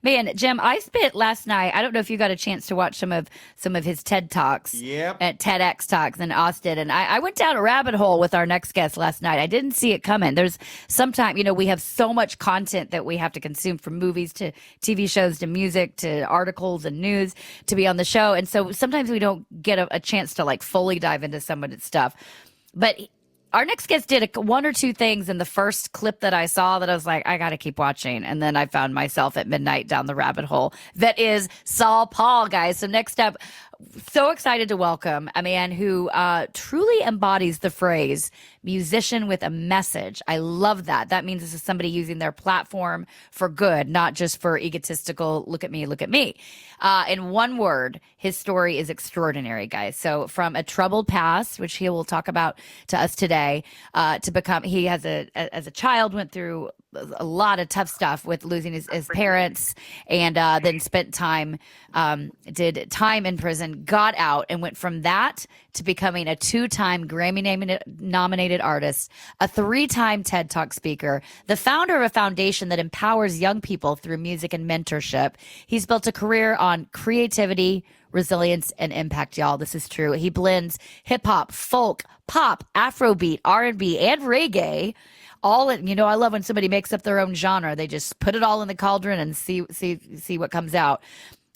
Man, Jim, I spent last night, I don't know if you got a chance to watch some of his TED Talks Yep. at TEDx Talks in Austin. And I went down a rabbit hole with our next guest last night. I didn't see it coming. There's sometimes, we have so much content that we have to consume, from movies to TV shows to music to articles and news to be on the show. And so sometimes we don't get a chance to like fully dive into some of its stuff. But our next guest did one or two things in the first clip that I saw that I was like, I got to keep watching. And then I found myself at midnight down the rabbit hole. That is SaulPaul, guys. So next up, so excited to welcome a man who truly embodies the phrase musician with a message. I love that. That means this is somebody using their platform for good, not just for egotistical, look at me, look at me. In one word, his story is extraordinary, guys. So from a troubled past, which he will talk about to us today, to become, he has as a child went through a lot of tough stuff with losing his parents, and then spent time, did time in prison, got out, and went from that to becoming a 2-time Grammy-nominated artist, a 3-time TED Talk speaker, the founder of a foundation that empowers young people through music and mentorship. He's built a career on creativity, resilience, and impact, y'all. This is true. He blends hip hop, folk, pop, Afrobeat, R&B, and reggae. All in, I love when somebody makes up their own genre. They just put it all in the cauldron and see what comes out.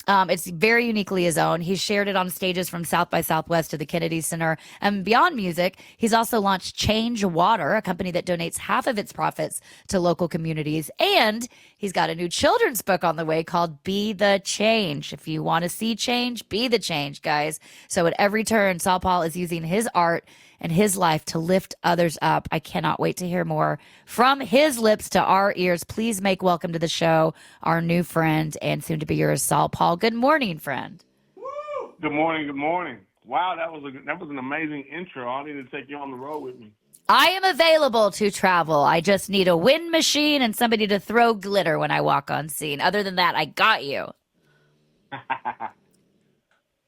It's very uniquely his own. He's shared it on stages from South by Southwest to the Kennedy Center. And beyond music, he's also launched Change Water, a company that donates half of its profits to local communities. And he's got a new children's book on the way called Be the Change. If you want to see change, be the change, guys. So at every turn, SaulPaul is using his art and his life to lift others up. I cannot wait to hear more from his lips to our ears. Please make welcome to the show our new friend and soon to be yours, SaulPaul. Good morning, friend. Woo! Good morning. Good morning. Wow, that was an amazing intro. I need to take you on the road with me. I am available to travel. I just need a wind machine and somebody to throw glitter when I walk on scene. Other than that, I got you.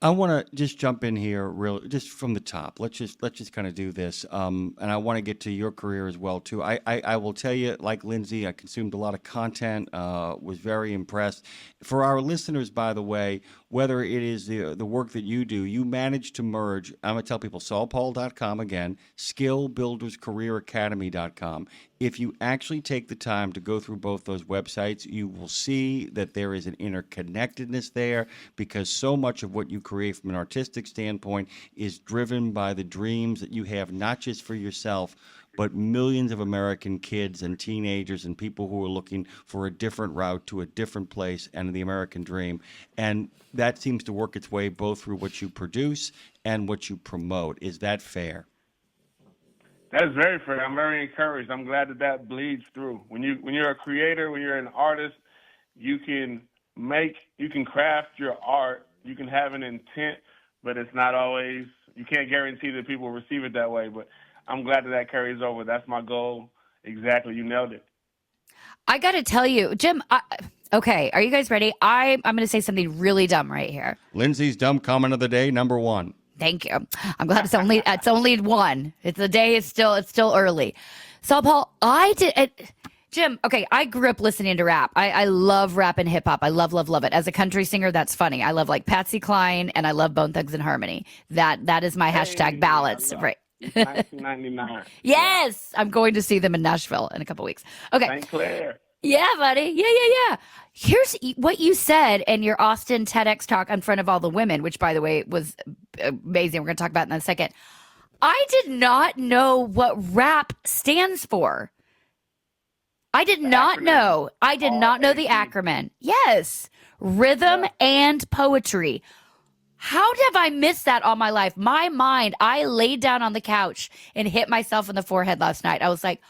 I want to just jump in here, just from the top. Let's just kind of do this, and I want to get to your career as well too. I will tell you, like Lindsay, I consumed a lot of content. Was very impressed. For our listeners, by the way, whether it is the work that you do, you manage to merge. I'm gonna tell people SaulPaul.com again, SkillBuildersCareerAcademy.com. If you actually take the time to go through both those websites, you will see that there is an interconnectedness there, because so much of what you create from an artistic standpoint is driven by the dreams that you have, not just for yourself, but millions of American kids and teenagers and people who are looking for a different route to a different place and the American dream. And that seems to work its way both through what you produce and what you promote. Is that fair? That is very fair. I'm very encouraged. I'm glad that bleeds through. When you're a creator, when you're an artist, you can craft your art. You can have an intent, but it's not always. You can't guarantee that people receive it that way. But I'm glad that carries over. That's my goal. Exactly. You nailed it. I got to tell you, Jim. Okay, are you guys ready? I'm going to say something really dumb right here. Lindsay's dumb comment of the day, number 1. Thank you. I'm glad it's only one. The day is still early. SaulPaul, Jim, okay, I grew up listening to rap. I love rap and hip hop. I love it. As a country singer, that's funny. I love like Patsy Cline, and I love Bone Thugs and Harmony. That is my hashtag balance. Right. 1999. Yes, I'm going to see them in Nashville in a couple weeks. Okay. St. Clair. Yeah, buddy. Yeah. Here's what you said in your Austin TEDx talk in front of all the women, which, by the way, was amazing. We're going to talk about it in a second. I did not know what RAP stands for. I did not know. I did not know the acronym. Yes. Rhythm and poetry. How have I missed that all my life? My mind, I laid down on the couch and hit myself in the forehead last night. I was like,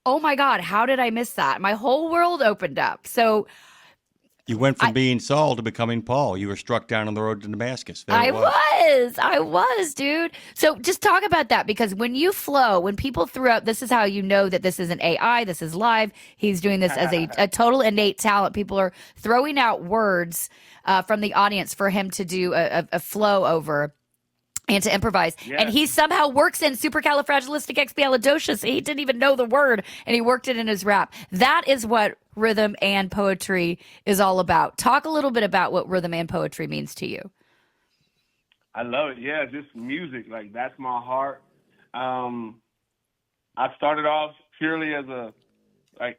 oh my God, how did I miss that? My whole world opened up. So you went from being Saul to becoming Paul. You were struck down on the road to Damascus. I was, dude. So just talk about that, because when you flow, when people throw out, this is how you know that this isn't AI, this is live. He's doing this as a total innate talent. People are throwing out words from the audience for him to do a flow over and to improvise. Yes. And he somehow works in supercalifragilisticexpialidocious. He didn't even know the word, and he worked it in his rap. That is what rhythm and poetry is all about. Talk a little bit about what rhythm and poetry means to you. I love it. Yeah, just music. Like, that's my heart. I started off purely as a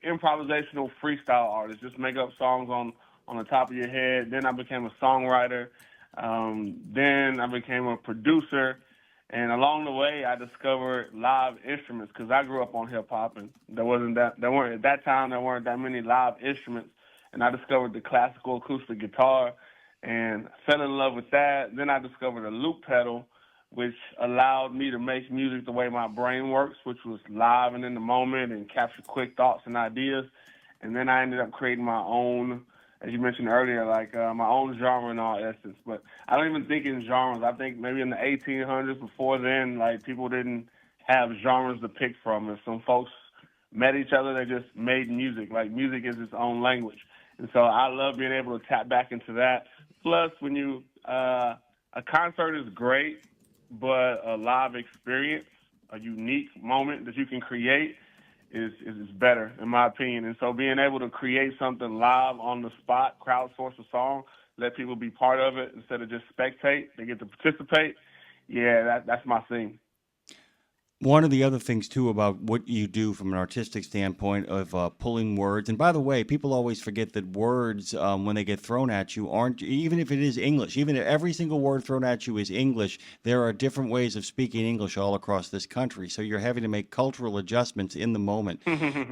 improvisational freestyle artist, just make up songs on the top of your head. Then I became a songwriter. Then I became a producer. And along the way, I discovered live instruments because I grew up on hip hop, and there weren't at that time that many live instruments. And I discovered the classical acoustic guitar and fell in love with that. Then I discovered a loop pedal, which allowed me to make music the way my brain works, which was live and in the moment and capture quick thoughts and ideas. And then I ended up creating my own, as you mentioned earlier, my own genre in all essence. But I don't even think in genres. I think maybe in the 1800s, before then, people didn't have genres to pick from. If some folks met each other, they just made music. Like, music is its own language. And so I love being able to tap back into that. Plus, when a concert is great, but a live experience, a unique moment that you can create is better, in my opinion. And so being able to create something live on the spot, crowdsource a song, let people be part of it instead of just spectate, they get to participate, yeah, that's my thing. One of the other things, too, about what you do from an artistic standpoint of pulling words, and by the way, people always forget that words, when they get thrown at you, aren't, even if it is English, even if every single word thrown at you is English, there are different ways of speaking English all across this country. So you're having to make cultural adjustments in the moment.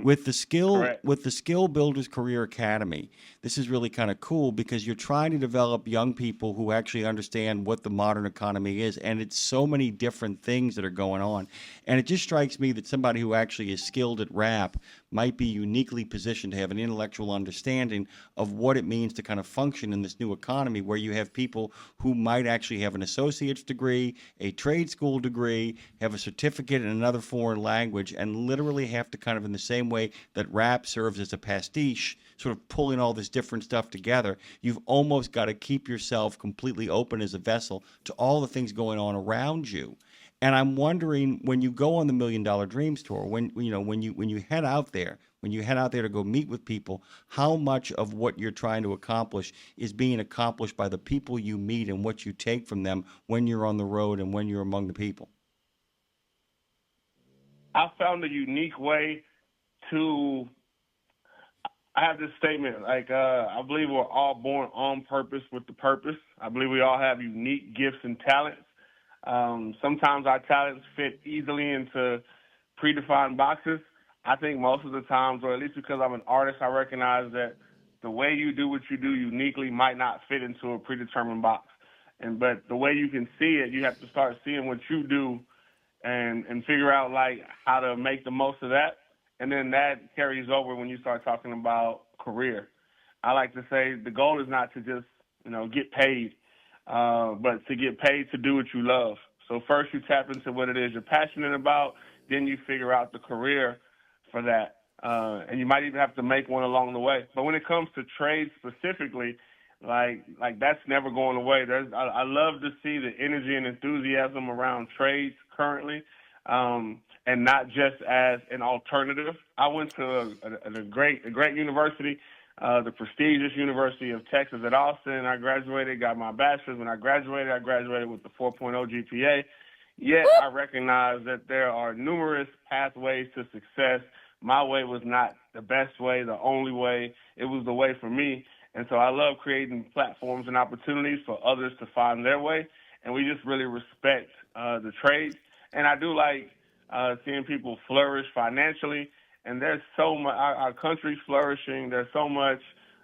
With the Skill Builders Career Academy, this is really kind of cool because you're trying to develop young people who actually understand what the modern economy is, and it's so many different things that are going on. And it just strikes me that somebody who actually is skilled at rap might be uniquely positioned to have an intellectual understanding of what it means to kind of function in this new economy where you have people who might actually have an associate's degree, a trade school degree, have a certificate in another foreign language, and literally have to kind of, in the same way that rap serves as a pastiche, sort of pulling all this different stuff together, you've almost got to keep yourself completely open as a vessel to all the things going on around you. And I'm wondering, when you go on the $1 Million Dreams tour, when you head out there, to go meet with people, how much of what you're trying to accomplish is being accomplished by the people you meet and what you take from them when you're on the road and when you're among the people? I found a unique way to. I have this statement, I believe we're all born on purpose with the purpose. I believe we all have unique gifts and talents. Sometimes our talents fit easily into predefined boxes. I think most of the times, or at least because I'm an artist, I recognize that the way you do what you do uniquely might not fit into a predetermined box. But the way you can see it, you have to start seeing what you do and figure out how to make the most of that. And then that carries over when you start talking about career. I like to say the goal is not to just, get paid, but to get paid to do what you love. So first you tap into what it is you're passionate about, then you figure out the career for that. And you might even have to make one along the way. But when it comes to trade specifically, that's never going away. I love to see the energy and enthusiasm around trades currently, and not just as an alternative. I went to a great university, the prestigious University of Texas at Austin. I graduated, got my bachelor's. When I graduated with the 4.0 GPA. Yet I recognize that there are numerous pathways to success. My way was not the best way, the only way. It was the way for me. And so I love creating platforms and opportunities for others to find their way. And we just really respect the trades. And I do like seeing people flourish financially. And there's so much, our country's flourishing. There's so much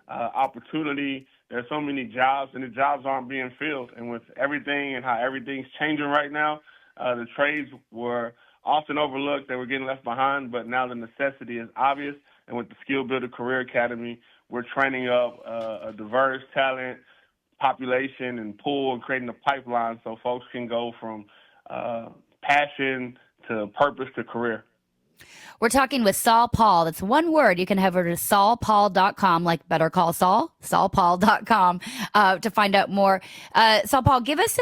opportunity. There's so many jobs, and the jobs aren't being filled. And with everything and how everything's changing right now, the trades were often overlooked. They were getting left behind, but now the necessity is obvious. And with the Skill Builder Career Academy, we're training up a diverse talent population and pool and creating a pipeline so folks can go from passion to purpose to career. We're talking with SaulPaul. That's one word. You can head over to SaulPaul.com, like Better Call Saul, SaulPaul.com, to find out more. SaulPaul, give us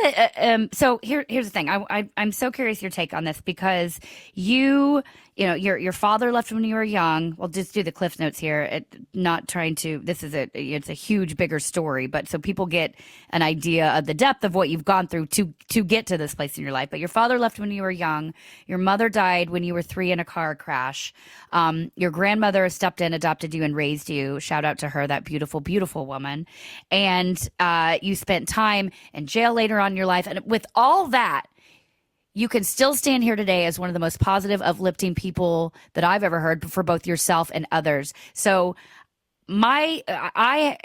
so here's the thing. I'm so curious your take on this because you your father left when you were young. We'll just do the cliff notes here. Not trying to. It's a huge, bigger story, but so people get an idea of the depth of what you've gone through to get to this place in your life. But your father left when you were young. Your mother died when you were 3 in a car crash. Your grandmother stepped in, adopted you, and raised you. Shout out to her, that beautiful, beautiful woman. And you spent time in jail later on in your life, and with all that, you can still stand here today as one of the most positive, uplifting people that I've ever heard for both yourself and others. So I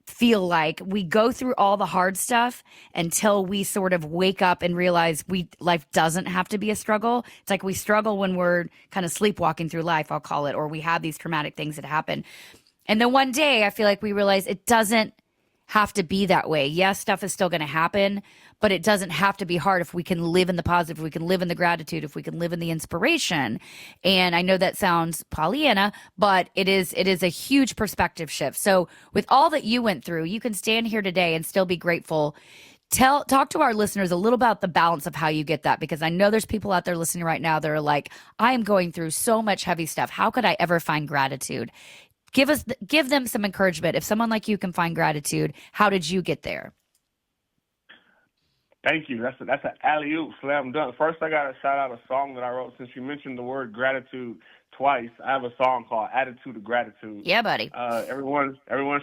feel like we go through all the hard stuff until we sort of wake up and realize life doesn't have to be a struggle. It's like we struggle when we're kind of sleepwalking through life, I'll call it, or we have these traumatic things that happen. And then one day I feel like we realize it doesn't have to be that way. Yes, stuff is still going to happen, but it doesn't have to be hard if we can live in the positive, if we can live in the gratitude, if we can live in the inspiration. And I know that sounds Pollyanna, but it is a huge perspective shift. So with all that you went through, you can stand here today and still be grateful. Talk to our listeners a little about the balance of how you get that, because I know there's people out there listening right now that are like, I am going through so much heavy stuff. How could I ever find gratitude? Give them some encouragement. If someone like you can find gratitude, how did you get there? Thank you. That's an alley-oop, slam dunk. First, I got to shout out a song that I wrote. Since you mentioned the word gratitude twice, I have a song called Attitude of Gratitude. Yeah, buddy. Everyone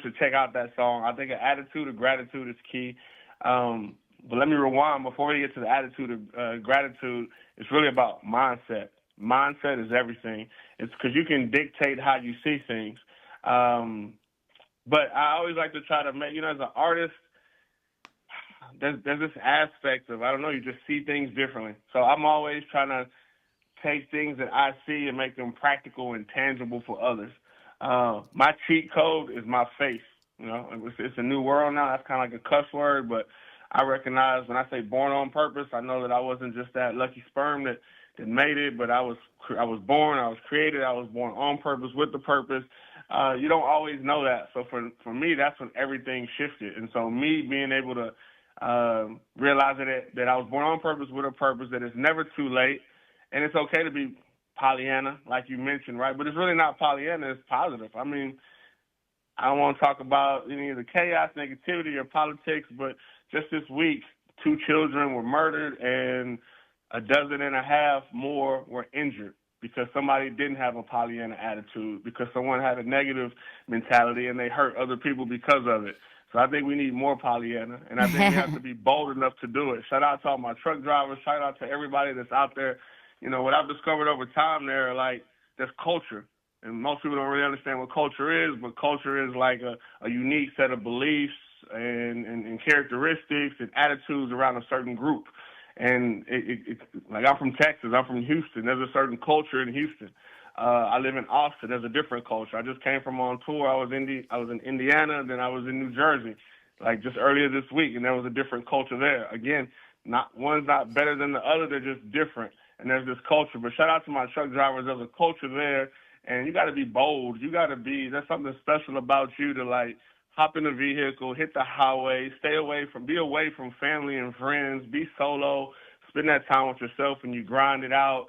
should check out that song. I think an attitude of gratitude is key. But let me rewind. Before we get to the attitude of gratitude, it's really about mindset. Mindset is everything. It's because you can dictate how you see things. But I always like to try to make, as an artist, there's this aspect of, I don't know, you just see things differently. So I'm always trying to take things that I see and make them practical and tangible for others. My cheat code is my face. It's a new world now. That's kind of like a cuss word, but I recognize when I say born on purpose, I know that I wasn't just that lucky sperm that made it, but I was born, I was created, I was born on purpose with the purpose. You don't always know that. So for me, that's when everything shifted. And so me being able to realize that I was born on purpose with a purpose, that it's never too late, and it's okay to be Pollyanna, like you mentioned, right? But it's really not Pollyanna, it's positive. I mean, I don't want to talk about any of the chaos, negativity, or politics, but just this week, 2 children were murdered and 12 more were injured because somebody didn't have a Pollyanna attitude, because someone had a negative mentality and they hurt other people because of it. So I think we need more Pollyanna, and I think we have to be bold enough to do it. Shout out to all my truck drivers. Shout out to everybody that's out there. What I've discovered over time there, there's culture. And most people don't really understand what culture is, but culture is like a unique set of beliefs and characteristics and attitudes around a certain group. And like, I'm from Texas, I'm from Houston. There's a certain culture in Houston. I live in Austin. There's a different culture. I just came from on tour. I was in Indiana, then I was in New Jersey, like just earlier this week, and there was a different culture there. Again, one's not better than the other. They're just different, and there's this culture. But shout out to my truck drivers. There's a culture there, and you got to be bold. There's something special about you to hop in a vehicle, hit the highway, be away from family and friends, be solo, spend that time with yourself, and you grind it out.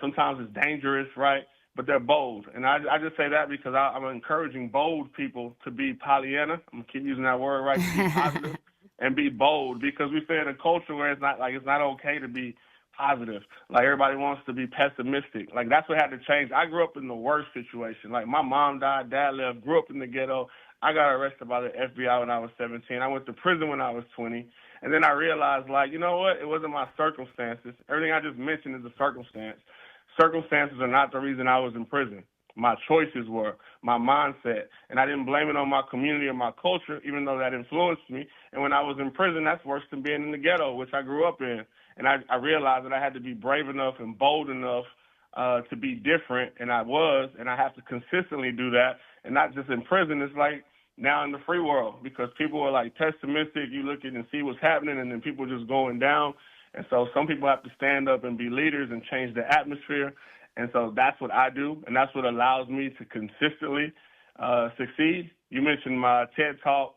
Sometimes it's dangerous, right? But they're bold. And I just say that because I'm encouraging bold people to be Pollyanna. I'm going to keep using that word, right? To be positive and be bold, because we stay in a culture where it's not okay to be positive. Like, everybody wants to be pessimistic. Like, that's what had to change. I grew up in the worst situation. Like, my mom died, dad left, grew up in the ghetto. I got arrested by the FBI when I was 17. I went to prison when I was 20. And then I realized, you know what? It wasn't my circumstances. Everything I just mentioned is a circumstance. Circumstances are not the reason I was in prison. My choices were, my mindset. And I didn't blame it on my community or my culture, even though that influenced me. And when I was in prison, that's worse than being in the ghetto, which I grew up in. And I realized that I had to be brave enough and bold enough to be different, and I was, and I have to consistently do that, and not just in prison. It's like now in the free world, because people are pessimistic. You look at and see what's happening, and then people are just going down. And so some people have to stand up and be leaders and change the atmosphere. And so that's what I do, and that's what allows me to consistently succeed. You mentioned my TED Talk.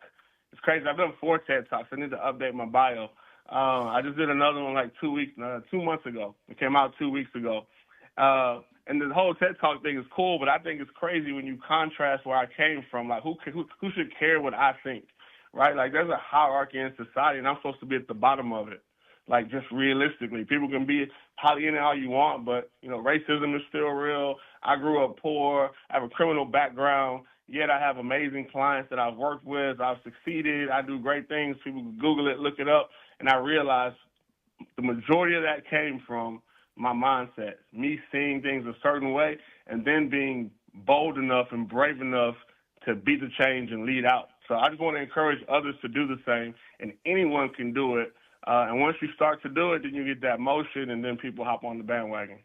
It's crazy. I've done 4 TED Talks. I need to update my bio. I just did another one 2 months ago. It came out 2 weeks ago. and the whole TED Talk thing is cool, but I think it's crazy when you contrast where I came from. Like, who should care what I think, right? Like, there's a hierarchy in society, and I'm supposed to be at the bottom of it. Like, just realistically, people can be Pollyanna all you want, but, you know, racism is still real. I grew up poor. I have a criminal background, yet I have amazing clients that I've worked with. I've succeeded. I do great things. People can Google it, look it up, and I realized the majority of that came from my mindset, me seeing things a certain way, and then being bold enough and brave enough to be the change and lead out. So I just want to encourage others to do the same, and anyone can do it. And once you start to do it, then you get that motion, and then people hop on the bandwagon.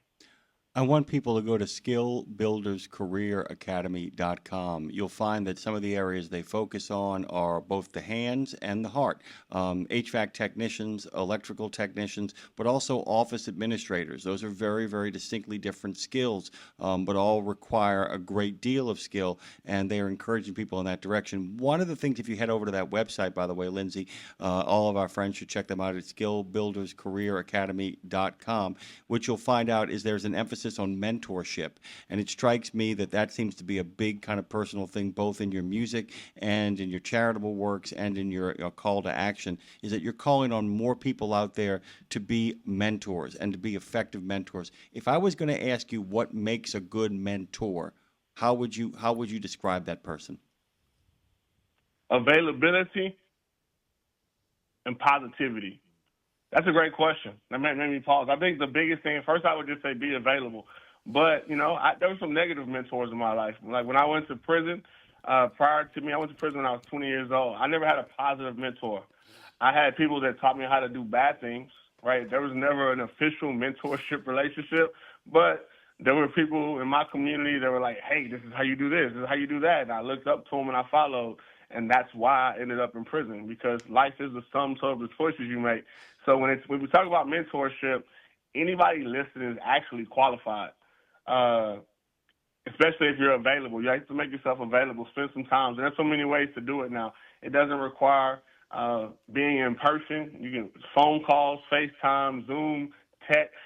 I want people to go to skillbuilderscareeracademy.com. You'll find that some of the areas they focus on are both the hands and the heart. HVAC technicians, electrical technicians, but also office administrators. Those are very, very distinctly different skills, but all require a great deal of skill, and they are encouraging people in that direction. One of the things, if you head over to that website, by the way, Lindsay, all of our friends should check them out at skillbuilderscareeracademy.com. What you'll find out is there's an emphasis on mentorship, and it strikes me that that seems to be a big kind of personal thing, both in your music and in your charitable works and in your call to action, is that you're calling on more people out there to be mentors and to be effective mentors. If I was going to ask you what makes a good mentor, how would you describe that person? Availability and positivity. That's a great question. That made me pause. I think the biggest thing, first I would just say be available. But, you know, there were some negative mentors in my life. Like when I went to prison, prior to me, I went to prison when I was 20 years old. I never had a positive mentor. I had people that taught me how to do bad things, right? There was never an official mentorship relationship, but there were people in my community that were like, hey, this is how you do this is how you do that. And I looked up to them and I followed. And that's why I ended up in prison, because life is the sum total of the choices you make. So when we talk about mentorship, anybody listening is actually qualified, especially if you're available. You have to make yourself available, spend some time. And there's so many ways to do it now. It doesn't require being in person. You can phone calls, FaceTime, Zoom, text,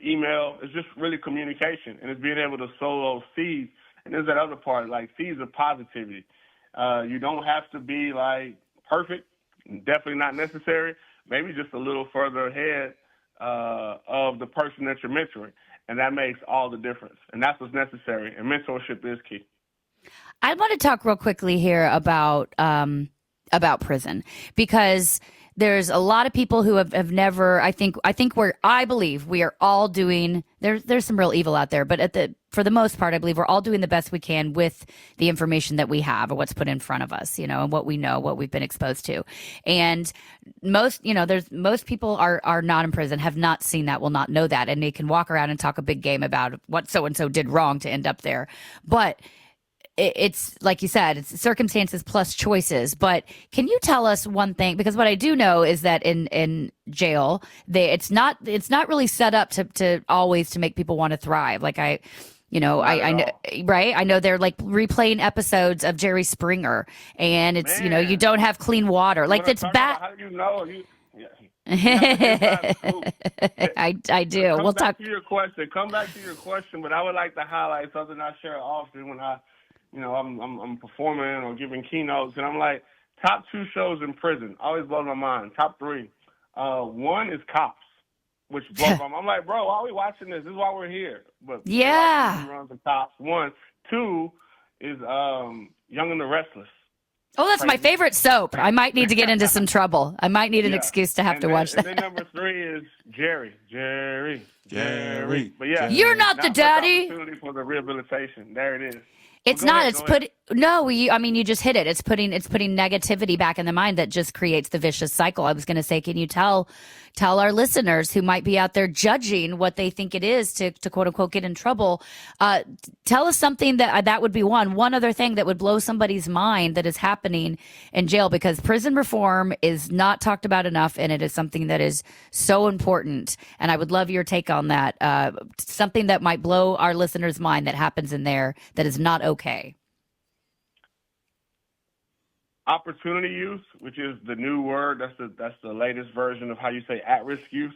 email. It's just really communication, and it's being able to sow those seeds. And there's that other part, like seeds of positivity. You don't have to be like perfect, definitely not necessary, maybe just a little further ahead of the person that you're mentoring. And that makes all the difference. And that's what's necessary. And mentorship is key. I want to talk real quickly here about prison, because there's a lot of people who have never, I believe we are all doing, there's some real evil out there, but for the most part, I believe we're all doing the best we can with the information that we have or what's put in front of us, you know, and what we know, what we've been exposed to. And most people are not in prison, have not seen that, will not know that. And they can walk around and talk a big game about what so-and-so did wrong to end up there. But it's like you said, it's circumstances plus choices. But can you tell us one thing? Because what I do know is that in jail, it's not really set up to always to make people want to thrive. Like I know, right? I know they're like replaying episodes of Jerry Springer, and it's, you know, you don't have clean water. Like that's bad. How do you know? I do. Come back to your question, but I would like to highlight something I share often when I'm performing or giving keynotes, and I'm like, top 2 shows in prison always blow my mind. Top 3, one is Cops, which blows my mind. I'm like, bro, why are we watching this? This is why we're here. But yeah, runs the Cops. 1, 2 is Young and the Restless. Oh, that's my favorite soap. I might need to get into some trouble. I might need an excuse to have to watch that. And then number 3 is Jerry. But yeah, you're not the daddy. Opportunity for the rehabilitation. There it is. It's not. You just hit it. It's putting negativity back in the mind that just creates the vicious cycle. I was going to say, can you tell our listeners who might be out there judging what they think it is to quote unquote get in trouble? Tell us something that would be one other thing that would blow somebody's mind that is happening in jail, because prison reform is not talked about enough, and it is something that is so important. And I would love your take on that. Something that might blow our listeners' mind that happens in there that is not okay. Opportunity use, which is the new word. That's the latest version of how you say at-risk use.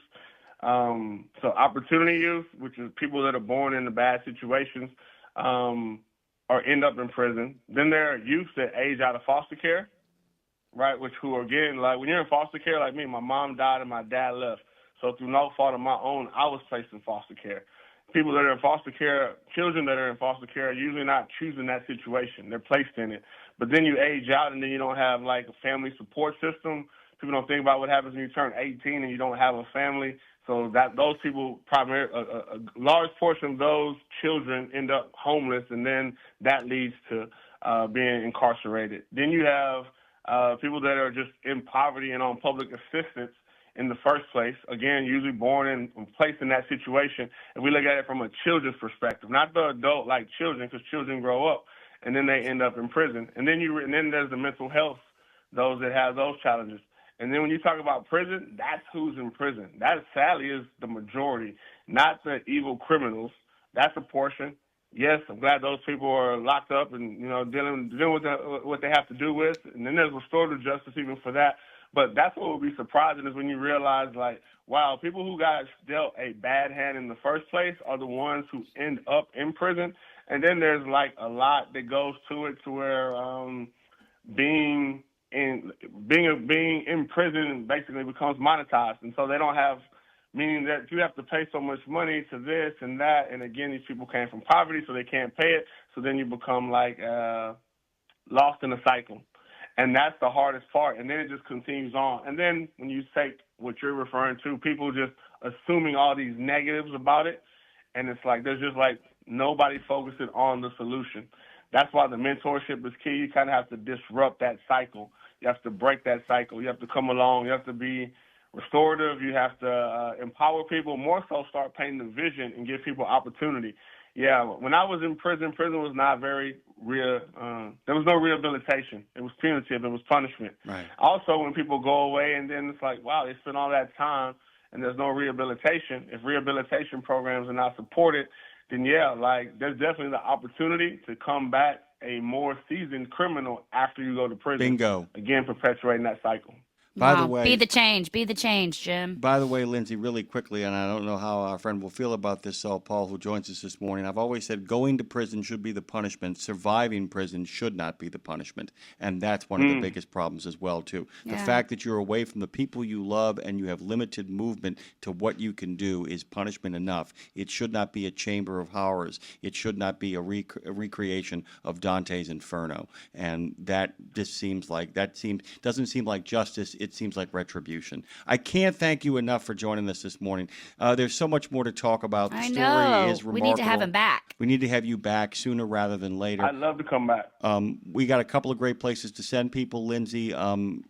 So opportunity youth, which is people that are born into bad situations, or end up in prison. Then there are youth that age out of foster care, right? Who again, like when you're in foster care, like me, my mom died and my dad left. So through no fault of my own, I was placed in foster care. People that are in foster care, children that are in foster care, are usually not choosing that situation. They're placed in it. But then you age out, and then you don't have like a family support system. People don't think about what happens when you turn 18 and you don't have a family. So that those people, a large portion of those children end up homeless, and then that leads to being incarcerated. Then you have people that are just in poverty and on public assistance in the first place, again, usually born and placed in that situation. And we look at it from a children's perspective, not the adult like children, because children grow up and then they end up in prison. And then there's the mental health, those that have those challenges. And then when you talk about prison, that's who's in prison. That sadly is the majority, not the evil criminals. That's a portion. Yes, I'm glad those people are locked up and dealing with what they have to do with. And then there's restorative justice even for that. But that's what would be surprising is when you realize, like, wow, people who got dealt a bad hand in the first place are the ones who end up in prison. And then there's, like, a lot that goes to it to where being in prison basically becomes monetized. And so they don't have, meaning that you have to pay so much money to this and that. And, again, these people came from poverty, so they can't pay it. So then you become, like, lost in a cycle. And that's the hardest part. And then it just continues on. And then when you take what you're referring to, people just assuming all these negatives about it, and it's like there's just like nobody focusing on the solution. That's why the mentorship is key. You kind of have to disrupt that cycle. You have to break that cycle. You have to come along. You have to be restorative. You have to empower people, more so start painting the vision and give people opportunity. Yeah, when I was in prison was not very real. There was no rehabilitation. It was punitive. It was punishment. Right. Also, when people go away and then it's like, wow, they spent all that time and there's no rehabilitation. If rehabilitation programs are not supported, then yeah, like there's definitely the opportunity to come back a more seasoned criminal after you go to prison. Bingo. Again, perpetuating that cycle. By the way, be the change, Jim. By the way, Lindsay, really quickly, and I don't know how our friend will feel about this, SaulPaul, who joins us this morning. I've always said going to prison should be the punishment. Surviving prison should not be the punishment. And that's one of the biggest problems as well, too. The fact that you're away from the people you love and you have limited movement to what you can do is punishment enough. It should not be a chamber of horrors. It should not be a recreation of Dante's Inferno. And that just doesn't seem like justice. It seems like retribution. I can't thank you enough for joining us this morning. There's so much more to talk about. The story is remarkable. We need to have him back. We need to have you back sooner rather than later. I'd love to come back. We got a couple of great places to send people, Lindsay.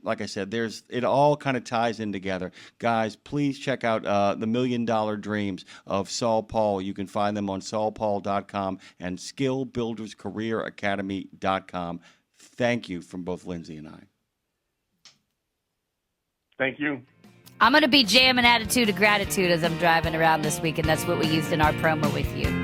Like I said, it all kind of ties in together. Guys, please check out the $1 Million Dreams of SaulPaul. You can find them on SaulPaul.com and SkillBuildersCareerAcademy.com. Thank you from both Lindsay and I. Thank you. I'm going to be jamming Attitude of Gratitude as I'm driving around this week, and that's what we used in our promo with you.